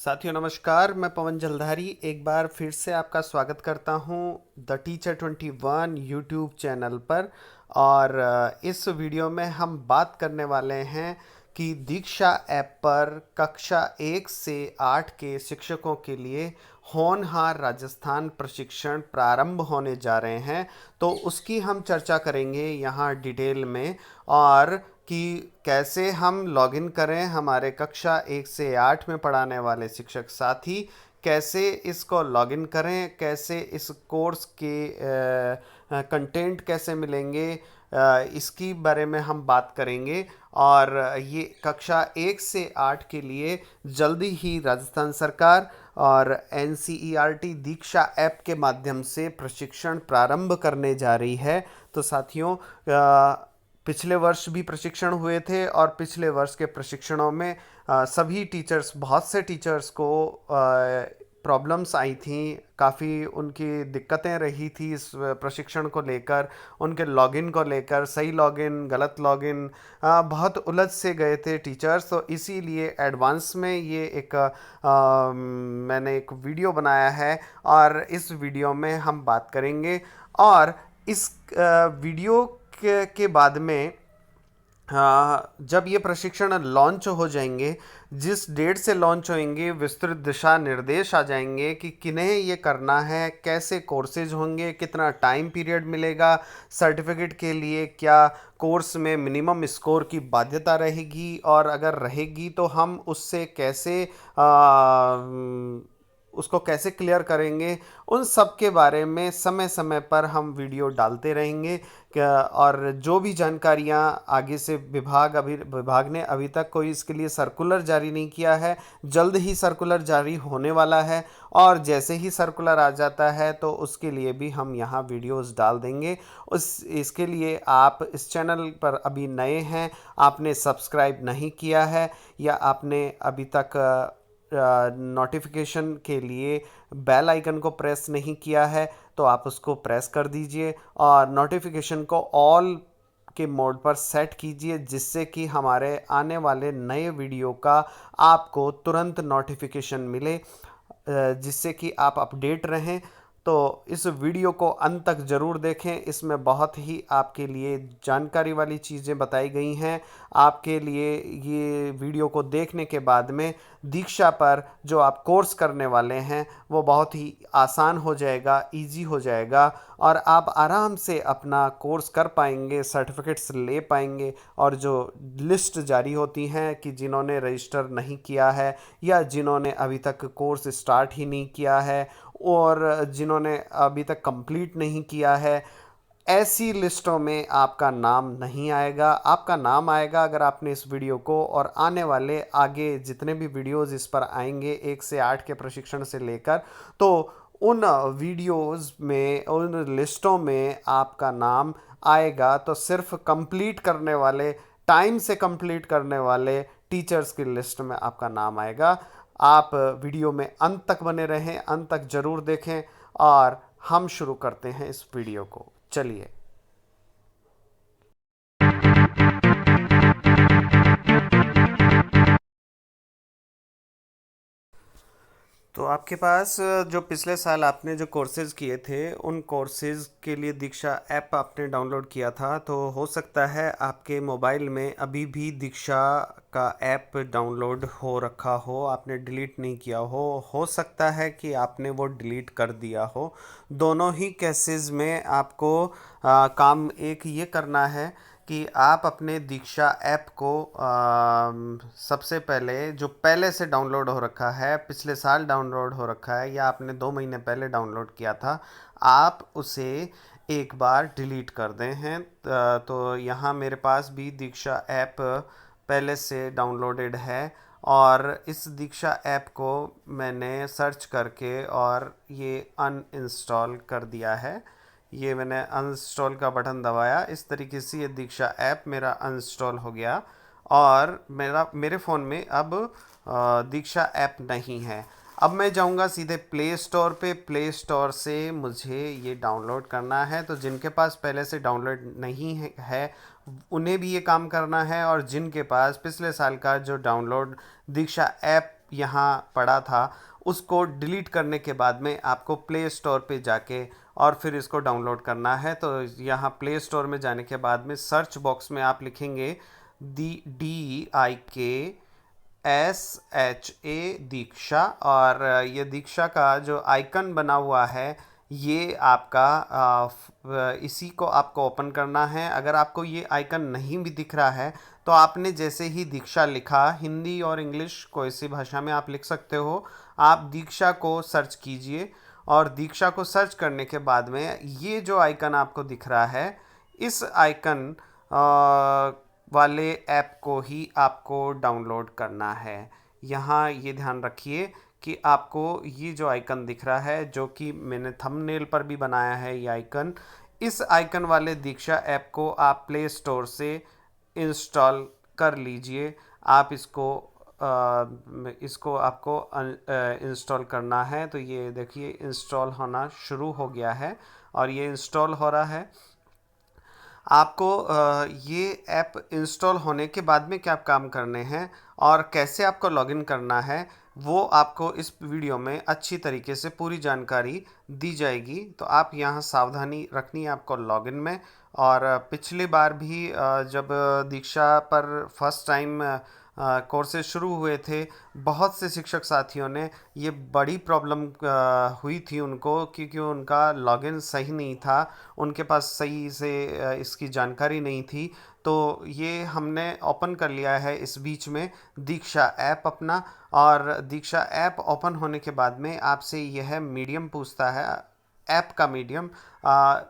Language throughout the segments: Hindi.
साथियों नमस्कार। मैं पवन जलधारी एक बार फिर से आपका स्वागत करता हूं द टीचर 21 यूट्यूब चैनल पर। और इस वीडियो में हम बात करने वाले हैं कि दीक्षा ऐप पर कक्षा 1 से 8 के शिक्षकों के लिए होनहार राजस्थान प्रशिक्षण प्रारंभ होने जा रहे हैं। तो उसकी हम चर्चा करेंगे यहाँ डिटेल में, और कि कैसे हम लॉगिन करें। हमारे कक्षा 1 से 8 में पढ़ाने वाले शिक्षक साथी कैसे इसको लॉगिन करें, कैसे इस कोर्स के कंटेंट कैसे मिलेंगे, इसकी बारे में हम बात करेंगे। और ये कक्षा 1 से 8 के लिए जल्दी ही राजस्थान सरकार और एनसीईआरटी दीक्षा ऐप के माध्यम से प्रशिक्षण प्रारंभ करने जा रही है। तो साथियों, पिछले वर्ष भी प्रशिक्षण हुए थे और पिछले वर्ष के प्रशिक्षणों में सभी टीचर्स, बहुत से टीचर्स को प्रॉब्लम्स आई थी, काफ़ी उनकी दिक्कतें रही थी इस प्रशिक्षण को लेकर, उनके लॉगिन को लेकर, सही लॉगिन गलत लॉगिन, बहुत उलझ से गए थे टीचर्स। तो इसीलिए एडवांस में ये एक मैंने एक वीडियो बनाया है और इस वीडियो में हम बात करेंगे। और इस वीडियो के बाद में जब ये प्रशिक्षण लॉन्च हो जाएंगे, जिस डेट से लॉन्च होंगे विस्तृत दिशा निर्देश आ जाएंगे कि किन्हें ये करना है, कैसे कोर्सेज होंगे, कितना टाइम पीरियड मिलेगा, सर्टिफिकेट के लिए क्या कोर्स में मिनिमम स्कोर की बाध्यता रहेगी, और अगर रहेगी तो हम उससे कैसे उसको कैसे क्लियर करेंगे, उन सब के बारे में समय समय पर हम वीडियो डालते रहेंगे। और जो भी जानकारियां आगे से विभाग ने अभी तक कोई इसके लिए सर्कुलर जारी नहीं किया है, जल्द ही सर्कुलर जारी होने वाला है। और जैसे ही सर्कुलर आ जाता है तो उसके लिए भी हम यहाँ वीडियोस डाल देंगे। इसके लिए आप इस चैनल पर अभी नए हैं, आपने सब्सक्राइब नहीं किया है, या आपने अभी तक नोटिफिकेशन के लिए बेल आइकन को प्रेस नहीं किया है, तो आप उसको प्रेस कर दीजिए और नोटिफिकेशन को ऑल के मोड पर सेट कीजिए, जिससे कि हमारे आने वाले नए वीडियो का आपको तुरंत नोटिफिकेशन मिले, जिससे कि आप अपडेट रहें। तो इस वीडियो को अंत तक ज़रूर देखें, इसमें बहुत ही आपके लिए जानकारी वाली चीज़ें बताई गई हैं। आपके लिए ये वीडियो को देखने के बाद में दीक्षा पर जो आप कोर्स करने वाले हैं वो बहुत ही आसान हो जाएगा, इजी हो जाएगा, और आप आराम से अपना कोर्स कर पाएंगे, सर्टिफिकेट्स ले पाएंगे। और जो लिस्ट जारी होती हैं कि जिन्होंने रजिस्टर नहीं किया है या जिन्होंने अभी तक कोर्स स्टार्ट ही नहीं किया है और जिन्होंने अभी तक कंप्लीट नहीं किया है, ऐसी लिस्टों में आपका नाम नहीं आएगा। आपका नाम आएगा अगर आपने इस वीडियो को और आने वाले आगे जितने भी वीडियोस इस पर आएंगे 1 से 8 के प्रशिक्षण से लेकर, तो उन वीडियोस में, उन लिस्टों में आपका नाम आएगा। तो सिर्फ कंप्लीट करने वाले, टाइम से कंप्लीट करने वाले टीचर्स की लिस्ट में आपका नाम आएगा। आप वीडियो में अंत तक बने रहें, अंत तक ज़रूर देखें। और हम शुरू करते हैं इस वीडियो को, चलिए। तो आपके पास जो पिछले साल आपने जो कोर्सेज़ किए थे, उन कोर्सेज़ के लिए दीक्षा ऐप आपने डाउनलोड किया था, तो हो सकता है आपके मोबाइल में अभी भी दीक्षा का ऐप डाउनलोड हो रखा हो, आपने डिलीट नहीं किया हो सकता है कि आपने वो डिलीट कर दिया हो। दोनों ही केसेस में आपको काम एक ये करना है कि आप अपने दीक्षा ऐप को सबसे पहले, जो पहले से डाउनलोड हो रखा है, पिछले साल डाउनलोड हो रखा है या आपने 2 महीने पहले डाउनलोड किया था, आप उसे एक बार डिलीट कर दें हैं। तो यहाँ मेरे पास भी दीक्षा ऐप पहले से डाउनलोडेड है, और इस दीक्षा ऐप को मैंने सर्च करके और ये अनइंस्टॉल कर दिया है। ये मैंने अनइंस्टॉल का बटन दबाया, इस तरीके से ये दीक्षा ऐप मेरा अनइंस्टॉल हो गया और मेरे फ़ोन में अब दीक्षा ऐप नहीं है। अब मैं जाऊंगा सीधे प्ले स्टोर पे, प्ले स्टोर से मुझे ये डाउनलोड करना है। तो जिनके पास पहले से डाउनलोड नहीं है उन्हें भी ये काम करना है, और जिनके पास पिछले साल का जो डाउनलोड दीक्षा ऐप यहाँ पड़ा था उसको डिलीट करने के बाद में आपको प्ले स्टोर पे जाके और फिर इसको डाउनलोड करना है। तो यहाँ प्ले स्टोर में जाने के बाद में सर्च बॉक्स में आप लिखेंगे DIKSHA दीक्षा, और ये दीक्षा का जो आइकन बना हुआ है ये आपका इसी को आपको ओपन करना है। अगर आपको ये आइकन नहीं भी दिख रहा है तो आपने जैसे ही दीक्षा लिखा, हिंदी और इंग्लिश कोई सी भाषा में आप लिख सकते हो, आप दीक्षा को सर्च कीजिए और दीक्षा को सर्च करने के बाद में ये जो आइकन आपको दिख रहा है इस आइकन वाले ऐप को ही आपको डाउनलोड करना है। यहाँ ये ध्यान रखिए कि आपको ये जो आइकन दिख रहा है, जो कि मैंने थंबनेल पर भी बनाया है ये आइकन, इस आइकन वाले दीक्षा ऐप को आप प्ले स्टोर से इंस्टॉल कर लीजिए। आप इसको आपको इंस्टॉल करना है। तो ये देखिए इंस्टॉल होना शुरू हो गया है और ये इंस्टॉल हो रहा है। आपको ये ऐप इंस्टॉल होने के बाद में क्या काम करने हैं और कैसे आपको लॉगिन करना है वो आपको इस वीडियो में अच्छी तरीके से पूरी जानकारी दी जाएगी। तो आप यहाँ सावधानी रखनी है आपको लॉगिन में। और पिछली बार भी जब दीक्षा पर फर्स्ट टाइम कोर्सेज शुरू हुए थे, बहुत से शिक्षक साथियों ने ये बड़ी प्रॉब्लम हुई थी उनको, क्योंकि उनका लॉगिन सही नहीं था, उनके पास सही से इसकी जानकारी नहीं थी। तो ये हमने ओपन कर लिया है इस बीच में दीक्षा ऐप अपना, और दीक्षा ऐप ओपन होने के बाद में आपसे यह मीडियम पूछता है, ऐप का मीडियम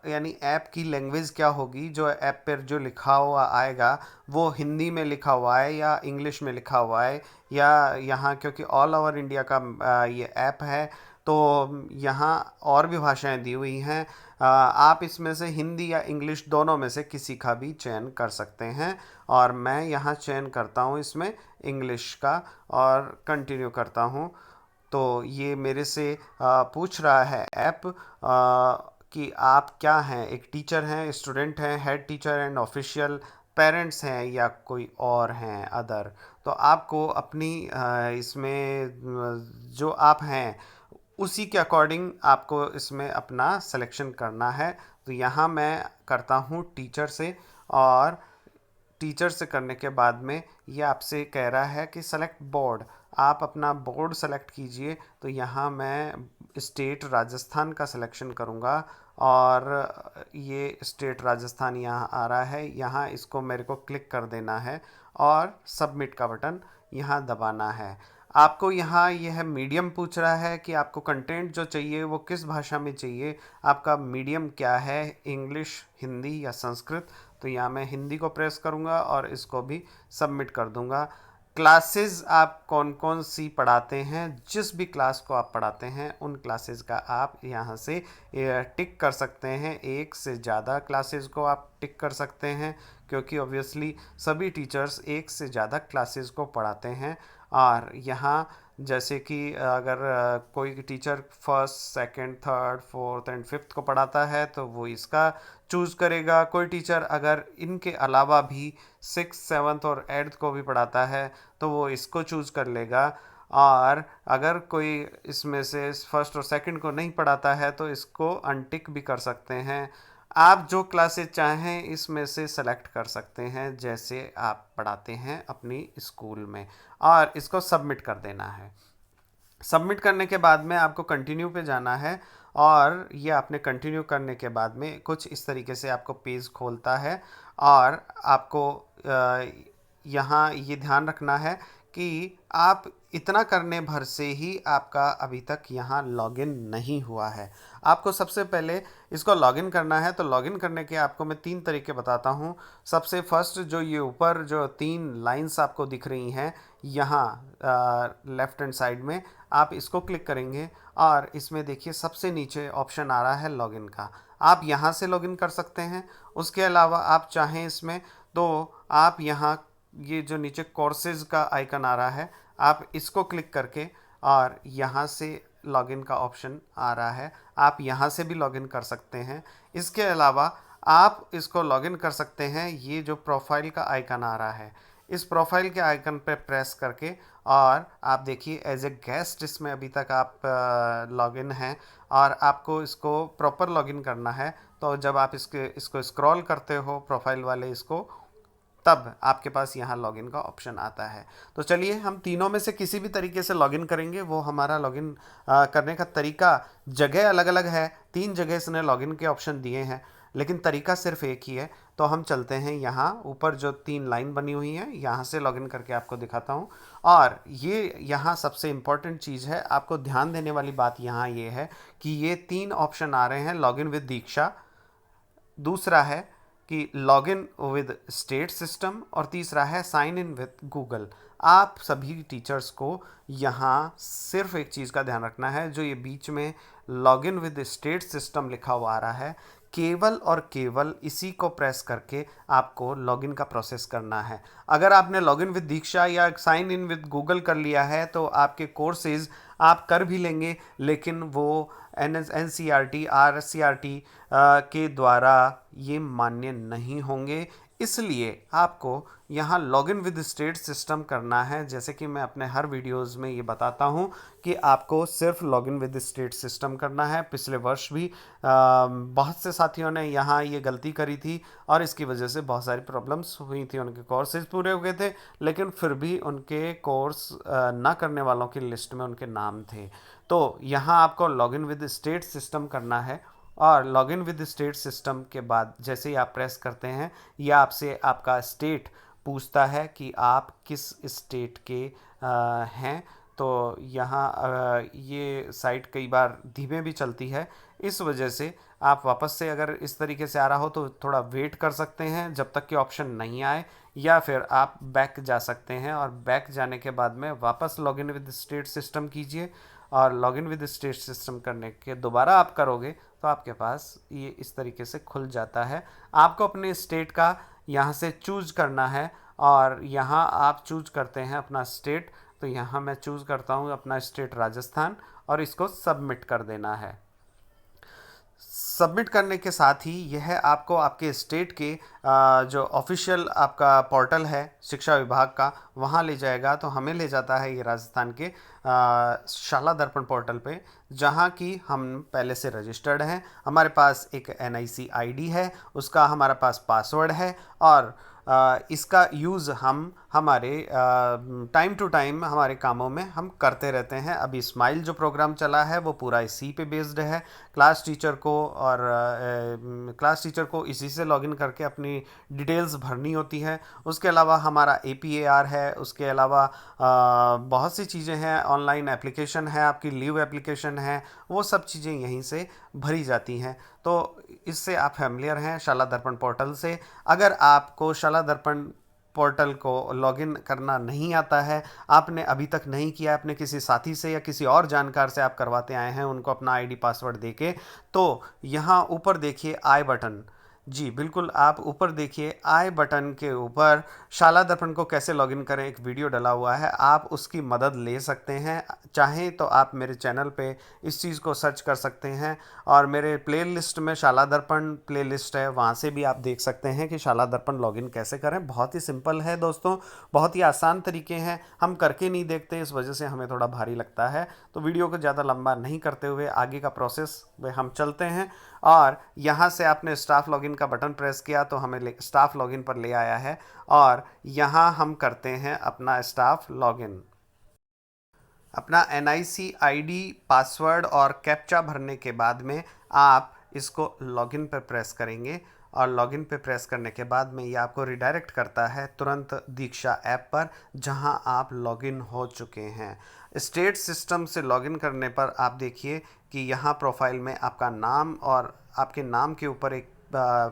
यानी ऐप की लैंग्वेज क्या होगी। जो ऐप पर जो लिखा हुआ आएगा वो हिंदी में लिखा हुआ है या इंग्लिश में लिखा हुआ है, या यहाँ क्योंकि ऑल ओवर इंडिया का ये ऐप है तो यहाँ और भी भाषाएं दी हुई हैं। आप इसमें से हिंदी या इंग्लिश दोनों में से किसी का भी चयन कर सकते हैं, और मैं यहाँ चयन करता हूँ इसमें इंग्लिश का और कंटिन्यू करता हूँ। तो ये मेरे से पूछ रहा है ऐप कि आप क्या हैं, एक टीचर हैं, स्टूडेंट हैं, head teacher and official, parents हैं या कोई और हैं अदर। तो आपको अपनी इसमें जो आप हैं उसी के अकॉर्डिंग आपको इसमें अपना सिलेक्शन करना है। तो यहाँ मैं करता हूँ टीचर से, और टीचर से करने के बाद में ये आपसे कह रहा है कि सेलेक्ट बोर्ड, आप अपना बोर्ड सेलेक्ट कीजिए। तो यहाँ मैं स्टेट राजस्थान का सिलेक्शन करूँगा, और ये स्टेट राजस्थान यहाँ आ रहा है। यहाँ इसको मेरे को क्लिक कर देना है और सबमिट का बटन यहाँ दबाना है। आपको यहाँ यह मीडियम पूछ रहा है कि आपको कंटेंट जो चाहिए वो किस भाषा में चाहिए, आपका मीडियम क्या है, इंग्लिश, हिंदी या संस्कृत। तो यहाँ मैं हिंदी को प्रेस करूँगा और इसको भी सबमिट कर दूँगा। क्लासेस आप कौन कौन सी पढ़ाते हैं, जिस भी क्लास को आप पढ़ाते हैं उन क्लासेस का आप यहाँ से टिक कर सकते हैं। एक से ज़्यादा क्लासेस को आप टिक कर सकते हैं, क्योंकि ऑब्वियसली सभी टीचर्स एक से ज़्यादा क्लासेस को पढ़ाते हैं। और यहाँ जैसे कि अगर कोई teacher first, second, third, fourth and fifth को पढ़ाता है तो वो इसका चूज़ करेगा। कोई टीचर अगर इनके अलावा भी सिक्स, सेवन्थ और एट्थ को भी पढ़ाता है तो वो इसको चूज़ कर लेगा। और अगर कोई इसमें से फर्स्ट और सेकंड को नहीं पढ़ाता है तो इसको अनटिक भी कर सकते हैं। आप जो क्लासेस चाहें इसमें से सेलेक्ट कर सकते हैं जैसे आप पढ़ाते हैं अपनी स्कूल में, और इसको सबमिट कर देना है। सबमिट करने के बाद में आपको कंटिन्यू पे जाना है, और ये आपने कंटिन्यू करने के बाद में कुछ इस तरीके से आपको पेज खोलता है। और आपको यहाँ ये ध्यान रखना है कि आप इतना करने भर से ही आपका अभी तक यहाँ लॉगिन नहीं हुआ है। आपको सबसे पहले इसको लॉगिन करना है। तो लॉगिन करने के आपको मैं 3 तरीके बताता हूँ। सबसे फर्स्ट, जो ये ऊपर जो 3 लाइंस आपको दिख रही हैं यहाँ लेफ्ट हैंड साइड में, आप इसको क्लिक करेंगे और इसमें देखिए सबसे नीचे ऑप्शन आ रहा है लॉगिन का। आप यहाँ से लॉगिन कर सकते हैं। उसके अलावा आप चाहें इसमें तो आप यहाँ ये जो नीचे कोर्सेज का आइकन आ रहा है, आप इसको क्लिक करके और यहाँ से लॉगिन का ऑप्शन आ रहा है, आप यहाँ से भी लॉगिन कर सकते हैं। इसके अलावा आप इसको लॉगिन कर सकते हैं, ये जो प्रोफाइल का आइकन आ रहा है, इस प्रोफाइल के आइकन पर प्रेस करके और आप देखिए एज ए गेस्ट इसमें अभी तक आप लॉगिन हैं और आपको इसको प्रॉपर लॉगिन करना है। तो जब आप इसको स्क्रॉल करते हो प्रोफाइल वाले इसको, तब आपके पास यहाँ लॉगिन का ऑप्शन आता है। तो चलिए हम तीनों में से किसी भी तरीके से लॉगिन करेंगे। वो हमारा लॉगिन करने का तरीका, जगह अलग अलग है, 3 जगह इसने लॉगिन के ऑप्शन दिए हैं लेकिन तरीका सिर्फ एक ही है। तो हम चलते हैं यहाँ ऊपर जो 3 लाइन बनी हुई हैं, यहाँ से लॉगिन करके आपको दिखाता हूँ। और ये यहाँ सबसे इम्पॉर्टेंट चीज़ है, आपको ध्यान देने वाली बात यहाँ ये है कि ये 3 ऑप्शन आ रहे हैं लॉगिन विद दीक्षा, दूसरा है कि लॉगिन विद स्टेट सिस्टम और तीसरा है साइन इन विद गूगल। आप सभी टीचर्स को यहाँ सिर्फ एक चीज़ का ध्यान रखना है, जो ये बीच में लॉगिन विद स्टेट सिस्टम लिखा हुआ आ रहा है, केवल और केवल इसी को प्रेस करके आपको लॉगिन का प्रोसेस करना है। अगर आपने लॉगिन विद दीक्षा या साइन इन विद गूगल कर लिया है तो आपके कोर्सेज आप कर भी लेंगे, लेकिन वो NCERT RCRT के द्वारा ये मान्य नहीं होंगे। इसलिए आपको यहाँ लॉगिन विद स्टेट सिस्टम करना है। जैसे कि मैं अपने हर वीडियोस में ये बताता हूँ कि आपको सिर्फ लॉगिन विद स्टेट सिस्टम करना है। पिछले वर्ष भी बहुत से साथियों ने यहाँ ये गलती करी थी और इसकी वजह से बहुत सारी प्रॉब्लम्स हुई थी। उनके कोर्सेज पूरे हो गए थे लेकिन फिर भी उनके कोर्स ना करने वालों की लिस्ट में उनके नाम थे। तो यहाँ आपको लॉगिन विद स्टेट सिस्टम करना है और लॉगिन विद स्टेट सिस्टम के बाद जैसे ही आप प्रेस करते हैं, यह आपसे आपका स्टेट पूछता है कि आप किस स्टेट के हैं। तो यहाँ ये साइट कई बार धीमे भी चलती है, इस वजह से आप वापस से अगर इस तरीके से आ रहा हो तो थोड़ा वेट कर सकते हैं जब तक कि ऑप्शन नहीं आए, या फिर आप बैक जा सकते हैं और बैक जाने के बाद में वापस लॉगिन विद स्टेट सिस्टम कीजिए। और लॉगिन विद स्टेट सिस्टम करने के दोबारा आप करोगे तो आपके पास ये इस तरीके से खुल जाता है। आपको अपने स्टेट का यहाँ से चूज करना है और यहाँ आप चूज करते हैं अपना स्टेट। तो यहाँ मैं चूज करता हूँ अपना स्टेट राजस्थान और इसको सबमिट कर देना है। सबमिट करने के साथ ही यह आपको आपके स्टेट के जो ऑफिशियल आपका पोर्टल है शिक्षा विभाग का, वहाँ ले जाएगा। तो हमें ले जाता है ये राजस्थान के शाला दर्पण पोर्टल पे, जहाँ की हम पहले से रजिस्टर्ड हैं। हमारे पास एक NIC ID है, उसका हमारे पास पासवर्ड है और इसका यूज़ हम हमारे टाइम टू टाइम हमारे कामों में हम करते रहते हैं। अभी स्माइल जो प्रोग्राम चला है वो पूरा इसी पे बेस्ड है। क्लास टीचर को और क्लास टीचर को इसी से लॉगिन करके अपनी डिटेल्स भरनी होती है। उसके अलावा हमारा APAR है, उसके अलावा बहुत सी चीज़ें हैं, ऑनलाइन एप्लीकेशन है, आपकी लीव एप्लीकेशन है, वो सब चीज़ें यहीं से भरी जाती हैं। तो इससे आप फैमिलियर हैं शाला दर्पण पोर्टल से। अगर आपको शाला दर्पण पोर्टल को लॉगिन करना नहीं आता है, आपने अभी तक नहीं किया, अपने किसी साथी से या किसी और जानकार से आप करवाते आए हैं उनको अपना ID पासवर्ड देके, तो यहाँ ऊपर देखिए आई बटन, जी बिल्कुल, आप ऊपर देखिए आई बटन के ऊपर शाला दर्पण को कैसे लॉगिन करें एक वीडियो डला हुआ है, आप उसकी मदद ले सकते हैं। चाहें तो आप मेरे चैनल पे इस चीज़ को सर्च कर सकते हैं और मेरे प्लेलिस्ट में शाला दर्पण प्लेलिस्ट है, वहाँ से भी आप देख सकते हैं कि शाला दर्पण लॉगिन कैसे करें। बहुत ही सिंपल है दोस्तों, बहुत ही आसान तरीके हैं, हम करके नहीं देखते इस वजह से हमें थोड़ा भारी लगता है। तो वीडियो को ज़्यादा लंबा नहीं करते हुए आगे का प्रोसेस में हम चलते हैं। और यहाँ से आपने स्टाफ लॉगिन का बटन प्रेस किया तो हमें स्टाफ लॉगिन पर ले आया है और यहाँ हम करते हैं अपना स्टाफ लॉगिन। अपना NIC ID पासवर्ड और कैप्चा भरने के बाद में आप इसको लॉगिन पर प्रेस करेंगे और लॉगिन पे प्रेस करने के बाद में ये आपको रिडायरेक्ट करता है तुरंत दीक्षा ऐप पर, जहां आप लॉगिन हो चुके हैं। स्टेट सिस्टम से लॉगिन करने पर आप देखिए कि यहाँ प्रोफाइल में आपका नाम और आपके नाम के ऊपर एक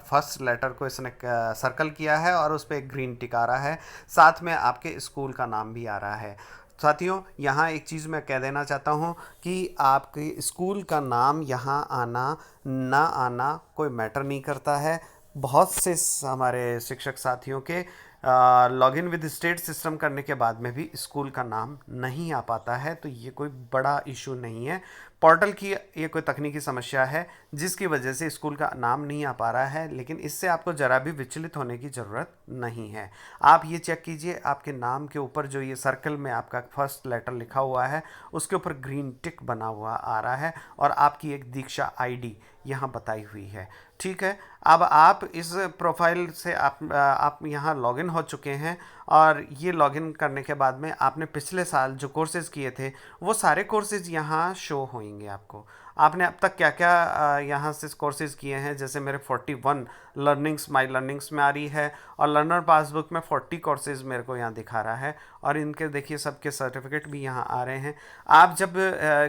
फर्स्ट लेटर को इसने सर्कल किया है और उस पर एक ग्रीन टिक आ रहा है, साथ में आपके स्कूल का नाम भी आ रहा है। साथियों, यहाँ एक चीज़ मैं कह देना चाहता हूँ कि आपके स्कूल का नाम यहाँ आना ना आना कोई मैटर नहीं करता है। बहुत से हमारे शिक्षक साथियों के लॉगिन विद स्टेट सिस्टम करने के बाद में भी स्कूल का नाम नहीं आ पाता है, तो ये कोई बड़ा इशू नहीं है। पोर्टल की ये कोई तकनीकी समस्या है जिसकी वजह से स्कूल का नाम नहीं आ पा रहा है, लेकिन इससे आपको ज़रा भी विचलित होने की ज़रूरत नहीं है। आप ये चेक कीजिए, आपके नाम के ऊपर जो ये सर्कल में आपका फर्स्ट लेटर लिखा हुआ है उसके ऊपर ग्रीन टिक बना हुआ आ रहा है और आपकी एक दीक्षा आईडी यहाँ बताई हुई है। ठीक है, अब आप इस प्रोफाइल से आप यहाँ लॉगिन हो चुके हैं और ये लॉगिन करने के बाद में आपने पिछले साल जो कोर्सेज़ किए थे वो सारे कोर्सेज़ यहाँ शो होंगे आपको। आपने अब तक क्या क्या यहाँ से कोर्सेज़ किए हैं, जैसे मेरे 41 लर्निंग्स माई लर्निंग्स में आ रही है और लर्नर पासबुक में 40 कोर्सेज़ मेरे को यहाँ दिखा रहा है और इनके देखिए सबके सर्टिफिकेट भी यहाँ आ रहे हैं। आप जब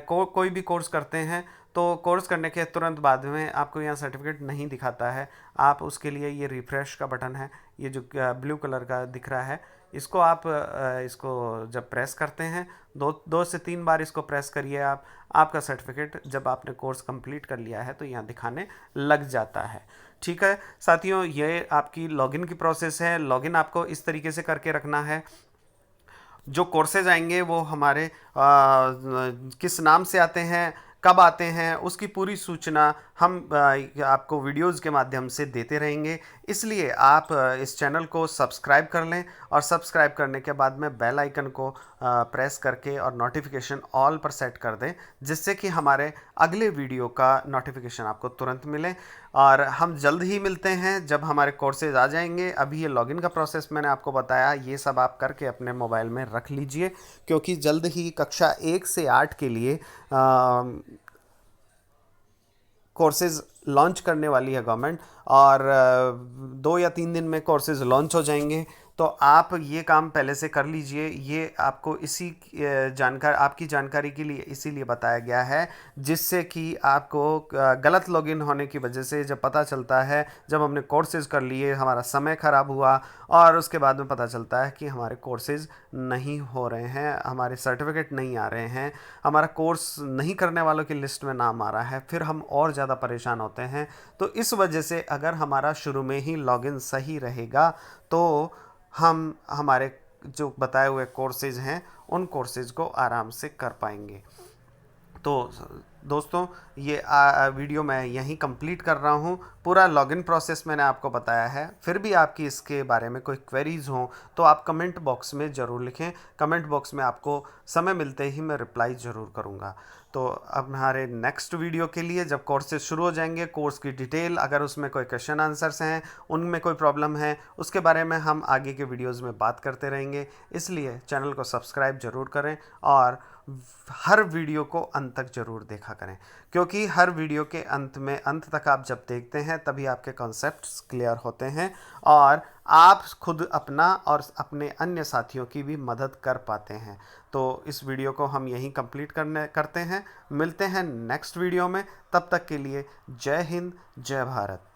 कोई भी कोर्स करते हैं तो कोर्स करने के तुरंत बाद में आपको यहाँ सर्टिफिकेट नहीं दिखाता है। आप उसके लिए ये रिफ्रेश का बटन है, ये जो ब्लू कलर का दिख रहा है, इसको आप इसको जब प्रेस करते हैं 2 से 3 बार इसको प्रेस करिए आप, आपका सर्टिफिकेट जब आपने कोर्स कंप्लीट कर लिया है तो यहाँ दिखाने लग जाता है। ठीक है साथियों, ये आपकी लॉगिन की प्रोसेस है। लॉगिन आपको इस तरीके से करके रखना है। जो कोर्सेज आएंगे वो हमारे किस नाम से आते हैं, कब आते हैं, उसकी पूरी सूचना हम आपको वीडियोज़ के माध्यम से देते रहेंगे। इसलिए आप इस चैनल को सब्सक्राइब कर लें और सब्सक्राइब करने के बाद में बेल आइकन को प्रेस करके और नोटिफिकेशन ऑल पर सेट कर दें, जिससे कि हमारे अगले वीडियो का नोटिफिकेशन आपको तुरंत मिले। और हम जल्द ही मिलते हैं जब हमारे कोर्सेज आ जाएंगे। अभी ये लॉगिन का प्रोसेस मैंने आपको बताया, ये सब आप करके अपने मोबाइल में रख लीजिए, क्योंकि जल्द ही कक्षा 1 से 8 के लिए कोर्सेज़ लॉन्च करने वाली है गवर्नमेंट और 2 या 3 दिन में कोर्सेज़ लॉन्च हो जाएंगे। तो आप ये काम पहले से कर लीजिए। ये आपको इसी आपकी जानकारी के लिए इसीलिए बताया गया है, जिससे कि आपको गलत लॉगिन होने की वजह से जब पता चलता है, जब हमने कोर्सेज़ कर लिए, हमारा समय ख़राब हुआ और उसके बाद में पता चलता है कि हमारे कोर्सेज़ नहीं हो रहे हैं, हमारे सर्टिफिकेट नहीं आ रहे हैं, हमारा कोर्स नहीं करने वालों की लिस्ट में नाम आ रहा है, फिर हम और ज़्यादा परेशान होते हैं। तो इस वजह से अगर हमारा शुरू में ही लॉगिन सही रहेगा तो हम हमारे जो बताए हुए कोर्सेज हैं उन कोर्सेज को आराम से कर पाएंगे। तो दोस्तों, ये वीडियो मैं यहीं कंप्लीट कर रहा हूँ। पूरा लॉगिन प्रोसेस मैंने आपको बताया है। फिर भी आपकी इसके बारे में कोई क्वेरीज़ हों तो आप कमेंट बॉक्स में ज़रूर लिखें। कमेंट बॉक्स में आपको समय मिलते ही मैं रिप्लाई ज़रूर करूँगा। तो अब हमारे नेक्स्ट वीडियो के लिए जब कोर्सेज शुरू हो जाएंगे, कोर्स की डिटेल, अगर उसमें कोई क्वेश्चन आंसर्स हैं, उनमें कोई प्रॉब्लम है, उसके बारे में हम आगे के वीडियोज़ में बात करते रहेंगे। इसलिए चैनल को सब्सक्राइब ज़रूर करें और हर वीडियो को अंत तक ज़रूर देखा करें, क्योंकि हर वीडियो के अंत तक आप जब देखते हैं तभी आपके कॉन्सेप्ट्स क्लियर होते हैं और आप खुद अपना और अपने अन्य साथियों की भी मदद कर पाते हैं। तो इस वीडियो को हम यहीं कंप्लीट करते हैं। मिलते हैं नेक्स्ट वीडियो में, तब तक के लिए जय हिंद, जय भारत।